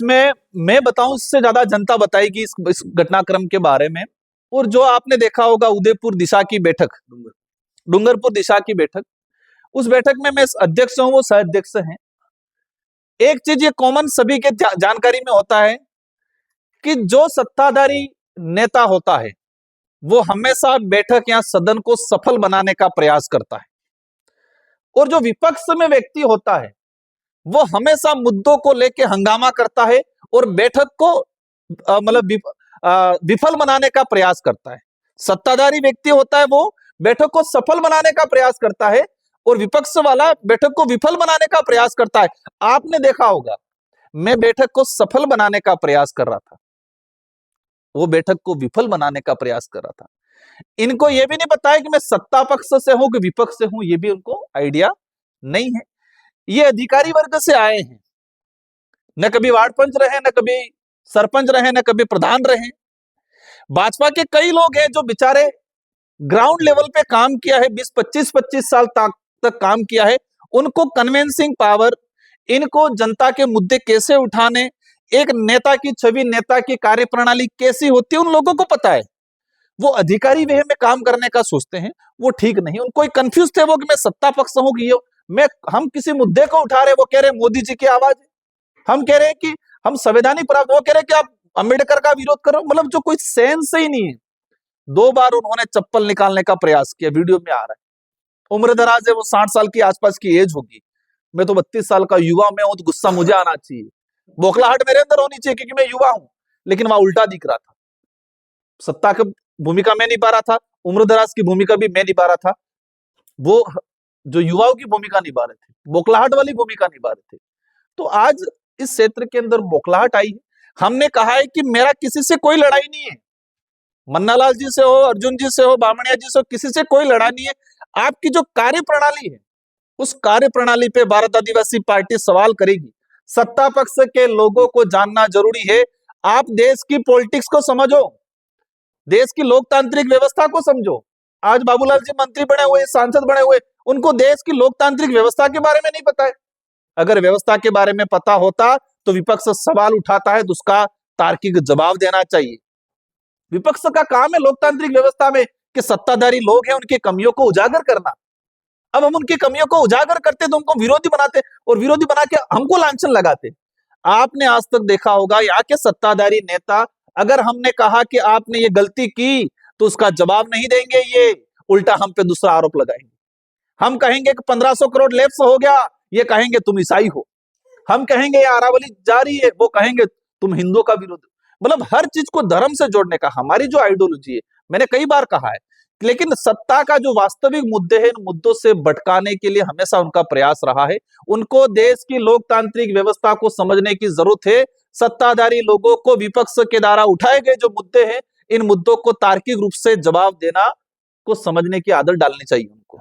इसमें मैं बताऊं, इससे ज्यादा जनता बताएगी इस घटनाक्रम के बारे में। और जो आपने देखा होगा उदयपुर दिशा की बैठक, डूंगरपुर दिशा की बैठक, उस बैठक में मैं अध्यक्ष हूं, वो सह अध्यक्ष हैं। एक चीज ये कॉमन सभी के जानकारी में होता है कि जो सत्ताधारी नेता होता है वो हमेशा बैठक या सदन को सफल बनाने का प्रयास करता है, और जो विपक्ष में व्यक्ति होता है वो हमेशा मुद्दों को लेकर हंगामा करता है और बैठक को मतलब विफल बनाने का प्रयास करता है। सत्ताधारी व्यक्ति होता है वो बैठक को सफल बनाने का प्रयास करता है, और विपक्ष वाला बैठक को विफल बनाने का प्रयास करता है। आपने देखा होगा मैं बैठक को सफल बनाने का प्रयास कर रहा था, वो बैठक को विफल बनाने का प्रयास कर रहा था। इनको यह भी नहीं पता है कि मैं सत्ता पक्ष से हूं कि विपक्ष से हूं, यह भी उनको आइडिया नहीं है। ये अधिकारी वर्ग से आए हैं, न कभी वार्ड पंच रहे, न कभी सरपंच रहे, न कभी प्रधान रहे। भाजपा के कई लोग हैं जो बेचारे ग्राउंड लेवल पे काम किया है, 20-25 साल तक काम किया है। उनको कन्विंसिंग पावर, इनको जनता के मुद्दे कैसे उठाने, एक नेता की छवि, नेता की कार्यप्रणाली कैसी होती है, उन लोगों को पता है। वो अधिकारी वे में काम करने का सोचते हैं, वो ठीक नहीं। उनको कंफ्यूज थे वो कि मैं सत्ता पक्ष हूं कि हम किसी मुद्दे को उठा रहे, वो कह रहे मोदी जी की आवाज है, हम कह रहे हैं कि हम संवैधानिक प्रावधान, वो कह रहे हैं कि आप अंबेडकर का विरोध करो। मतलब जो कोई सेंस ही नहीं है। 2 बार उन्होंने चप्पल निकालने का प्रयास किया, वीडियो में आ रहा है। उम्र दराज है, वो 60 साल की आसपास की एज होगी। मैं तो 32 साल का युवा में हूं, तो गुस्सा मुझे आना चाहिए, बौखलाहट मेरे अंदर होनी चाहिए क्योंकि मैं युवा हूं। लेकिन वहां उल्टा दिख रहा था, सत्ता की भूमिका मैं निभा रहा था, उम्र दराज की भूमिका भी मैं निभा रहा था, वो जो युवाओं की भूमिका निभा रहे थे, बौखलाहट वाली भूमिका निभा रहे थे। तो आज इस क्षेत्र के अंदर बौखलाहट आई है। हमने कहा है कि मेरा किसी से कोई लड़ाई नहीं है, मन्नालाल जी से हो, अर्जुन जी से हो, बामणिया जी से हो, किसी से कोई लड़ाई नहीं है। आपकी जो कार्यप्रणाली है, उस कार्यप्रणाली पे भारत आदिवासी पार्टी सवाल करेगी। सत्ता पक्ष के लोगों को जानना जरूरी है। आप देश की पॉलिटिक्स को समझो, देश की लोकतांत्रिक व्यवस्था को समझो। आज बाबूलाल जी मंत्री बने हुए, सांसद बने हुए, उनको देश की लोकतांत्रिक व्यवस्था के बारे में नहीं पता है। अगर व्यवस्था के बारे में पता होता तो विपक्ष सवाल उठाता है तो उसका तार्किक जवाब देना चाहिए। विपक्ष का काम है लोकतांत्रिक व्यवस्था में कि सत्ताधारी लोग हैं उनकी कमियों को उजागर करना। अब हम उनकी कमियों को उजागर करते तो उनको विरोधी बनाते, और विरोधी बना के हमको लांछन लगाते। आपने आज तक देखा होगा यहाँ के सत्ताधारी नेता, अगर हमने कहा कि आपने ये गलती की तो उसका जवाब नहीं देंगे, ये उल्टा हम पे दूसरा आरोप लगाएंगे। हम कहेंगे कि 1500 करोड़ लैप्स हो गया, ये कहेंगे तुम ईसाई हो। हम कहेंगे ये अरावली जारी है, वो कहेंगे तुम हिंदुओं का विरोध। मतलब हर चीज को धर्म से जोड़ने का हमारी जो आइडियोलॉजी है, मैंने कई बार कहा है। लेकिन सत्ता का जो वास्तविक मुद्दे हैं, इन मुद्दों से भटकाने के लिए हमेशा उनका प्रयास रहा है। उनको देश की लोकतांत्रिक व्यवस्था को समझने की जरूरत है। सत्ताधारी लोगों को विपक्ष के द्वारा उठाए गए जो मुद्दे हैं, इन मुद्दों को तार्किक रूप से जवाब देना को समझने की आदत डालनी चाहिए उनको।